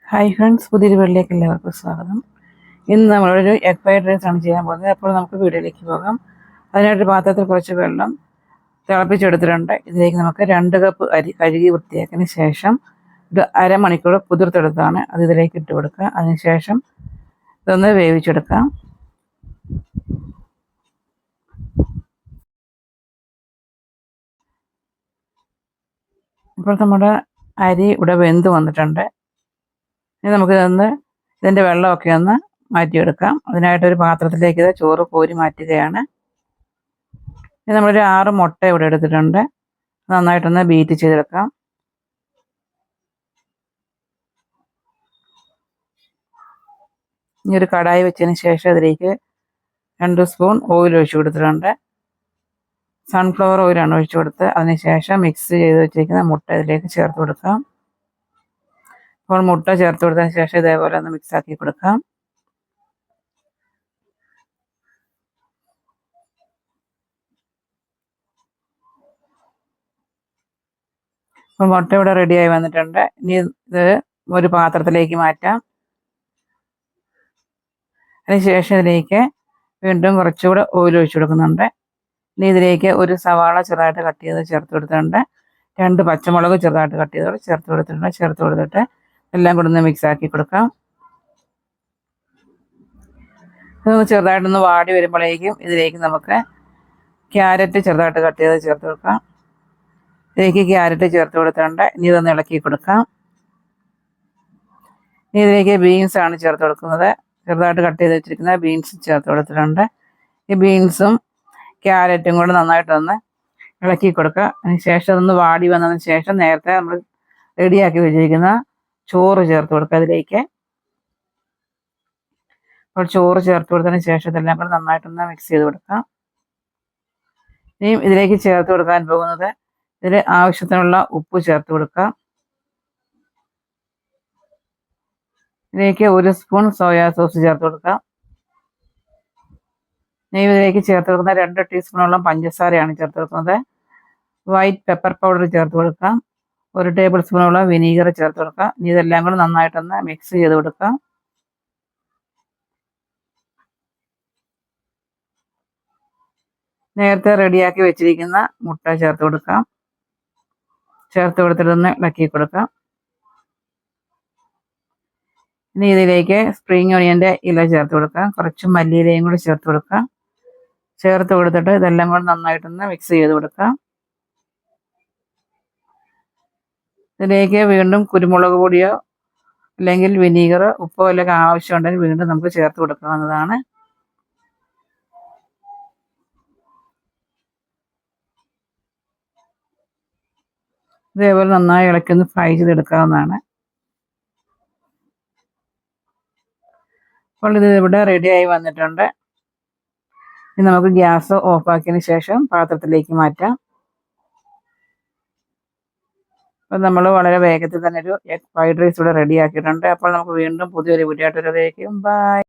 Hi friends, പുതിയൊരു വീട്ടിലേക്ക് എല്ലാവർക്കും സ്വാഗതം. ഇന്ന് നമ്മളൊരു എഗ് ഫ്രൈഡ് റൈസ് ആണ് ചെയ്യാൻ പോകുന്നത്. അപ്പോൾ നമുക്ക് വീഡിയോയിലേക്ക് പോകാം. അതിനായിട്ട് പാത്രത്തിൽ കുറച്ച് വെള്ളം തിളപ്പിച്ചെടുത്തിട്ടുണ്ട്. ഇതിലേക്ക് നമുക്ക് 2 കപ്പ് അരി കഴുകി വൃത്തിയാക്കിയതിന് ശേഷം ഒരു അരമണിക്കൂർ കുതിർത്തെടുത്താണ് അത് ഇതിലേക്ക് ഇട്ട് കൊടുക്കുക. അതിനുശേഷം ഇതൊന്ന് വേവിച്ചെടുക്കാം. ഇപ്പോൾ നമ്മുടെ അരി ഇവിടെ വെന്ത് വന്നിട്ടുണ്ട്. ഇനി നമുക്കിതൊന്ന് ഇതിൻ്റെ വെള്ളമൊക്കെ ഒന്ന് മാറ്റിയെടുക്കാം. അതിനായിട്ടൊരു പാത്രത്തിലേക്ക് ഇത് ചോറ് കോരി മാറ്റുകയാണ്. ഇനി നമ്മളൊരു 6 മുട്ട ഇവിടെ എടുത്തിട്ടുണ്ട്. നന്നായിട്ടൊന്ന് ബീറ്റ് ചെയ്തെടുക്കാം. ഇനി ഒരു കടായി വെച്ചതിന് ശേഷം അതിലേക്ക് 2 സ്പൂൺ ഓയിൽ ഒഴിച്ച് കൊടുത്തിട്ടുണ്ട്. സൺഫ്ലവർ ഓയിലാണ് ഒഴിച്ച് കൊടുത്ത് അതിനുശേഷം മിക്സ് ചെയ്ത് വെച്ചിരിക്കുന്ന മുട്ട ഇതിലേക്ക് ചേർത്ത് കൊടുക്കാം. അപ്പോൾ മുട്ട ചേർത്ത് കൊടുത്തതിന് ശേഷം ഇതേപോലെ ഒന്ന് മിക്സാക്കി കൊടുക്കാം. അപ്പോൾ മുട്ട ഇവിടെ റെഡിയായി വന്നിട്ടുണ്ട്. ഇനി ഇത് ഒരു പാത്രത്തിലേക്ക് മാറ്റാം. അതിനുശേഷം ഇതിലേക്ക് വീണ്ടും കുറച്ചുകൂടെ ഓയിൽ ഒഴിച്ച് കൊടുക്കുന്നുണ്ട്. ഇനി ഇതിലേക്ക് ഒരു സവാള ചെറുതായിട്ട് കട്ട് ചെയ്ത് ചേർത്ത് കൊടുത്തിട്ടുണ്ട്. 2 പച്ചമുളക് ചെറുതായിട്ട് കട്ട് ചെയ്ത് ചേർത്ത് കൊടുത്തിട്ട് എല്ലാം കൂടെ ഒന്ന് മിക്സാക്കി കൊടുക്കാം. ഇതൊന്ന് ചെറുതായിട്ടൊന്ന് വാടി വരുമ്പോഴേക്കും ഇതിലേക്ക് നമുക്ക് ക്യാരറ്റ് ചെറുതായിട്ട് കട്ട് ചെയ്ത് ചേർത്ത് കൊടുക്കാം. ഇതിലേക്ക് ക്യാരറ്റ് ചേർത്ത് കൊടുത്തിട്ടുണ്ട്. ഇനി ഇതൊന്ന് ഇളക്കി കൊടുക്കാം. ഇനി ഇതിലേക്ക് ബീൻസ് ആണ് ചേർത്ത് കൊടുക്കുന്നത്. ചെറുതായിട്ട് കട്ട് ചെയ്ത് വെച്ചിരിക്കുന്ന ബീൻസ് ചേർത്ത് കൊടുത്തിട്ടുണ്ട്. ഈ ബീൻസും ക്യാരറ്റും കൂടെ നന്നായിട്ടൊന്ന് ഇളക്കി കൊടുക്കുക. അതിന് ശേഷം അതൊന്ന് വാടി വന്നതിന് ശേഷം നേരത്തെ നമ്മൾ റെഡിയാക്കി വെച്ചിരിക്കുന്ന ചോറ് ചേർത്ത് കൊടുക്കുക അതിലേക്ക്. അപ്പോൾ ചോറ് ചേർത്ത് കൊടുത്തതിന് ശേഷം ഇതെല്ലാം കൂടെ നന്നായിട്ടൊന്ന് മിക്സ് ചെയ്ത് കൊടുക്കാം. ഇനിയും ഇതിലേക്ക് ചേർത്ത് കൊടുക്കാൻ പോകുന്നത് ഇതിൽ ആവശ്യത്തിനുള്ള ഉപ്പ് ചേർത്ത് കൊടുക്കാം. ഇതിലേക്ക് 1 സ്പൂൺ സോയാ സോസ് ചേർത്ത് കൊടുക്കാം. ഇതിലേക്ക് ചേർത്ത് കൊടുക്കുന്ന 2 ടീസ്പൂണോളം പഞ്ചസാരയാണ് ചേർത്ത് കൊടുക്കുന്നത്. വൈറ്റ് പെപ്പർ പൗഡർ ചേർത്ത് കൊടുക്കാം. 1 ടേബിൾ സ്പൂണോളം വിനീഗർ ചേർത്ത് കൊടുക്കാം. ഇനി ഇതെല്ലാം കൂടെ നന്നായിട്ടൊന്ന് മിക്സ് ചെയ്ത് കൊടുക്കാം. നേരത്തെ റെഡിയാക്കി വെച്ചിരിക്കുന്ന മുട്ട ചേർത്ത് കൊടുക്കാം. ചേർത്ത് കൊടുത്തിട്ടൊന്ന് ഇളക്കി കൊടുക്കാം. ഇനി ഇതിലേക്ക് സ്പ്രിംഗ് ഓണിയൻ്റെ ഇല ചേർത്ത് കൊടുക്കാം. കുറച്ച് മല്ലിയിലയും കൂടി ചേർത്ത് കൊടുക്കാം. ചേർത്ത് കൊടുത്തിട്ട് ഇതെല്ലാം കൂടെ നന്നായിട്ടൊന്ന് മിക്സ് ചെയ്ത് കൊടുക്കാം. ഇതിലേക്ക് വീണ്ടും കുരുമുളക് പൊടിയോ അല്ലെങ്കിൽ വിനീഗറോ ഉപ്പോ എല്ലാം ആവശ്യമുണ്ടെങ്കിൽ വീണ്ടും നമുക്ക് ചേർത്ത് കൊടുക്കാവുന്നതാണ്. ഇതേപോലെ നന്നായി ഇളക്കി ഒന്ന് ഫ്രൈ ചെയ്തെടുക്കാവുന്നതാണ്. അപ്പോൾ ഇത് ഇവിടെ റെഡിയായി വന്നിട്ടുണ്ട്. ഇനി നമുക്ക് ഗ്യാസ് ഓഫാക്കിയതിന് ശേഷം പാത്രത്തിലേക്ക് മാറ്റാം. അപ്പോൾ നമ്മൾ വളരെ വേഗത്തിൽ തന്നെ ഒരു എഗ് ഫ്രൈഡ് റൈസ് ഇവിടെ റെഡിയാക്കിയിട്ടുണ്ട്. അപ്പോൾ നമുക്ക് വീണ്ടും പുതിയൊരു വീഡിയോ ആയിട്ട് വരേക്കും. ബൈ.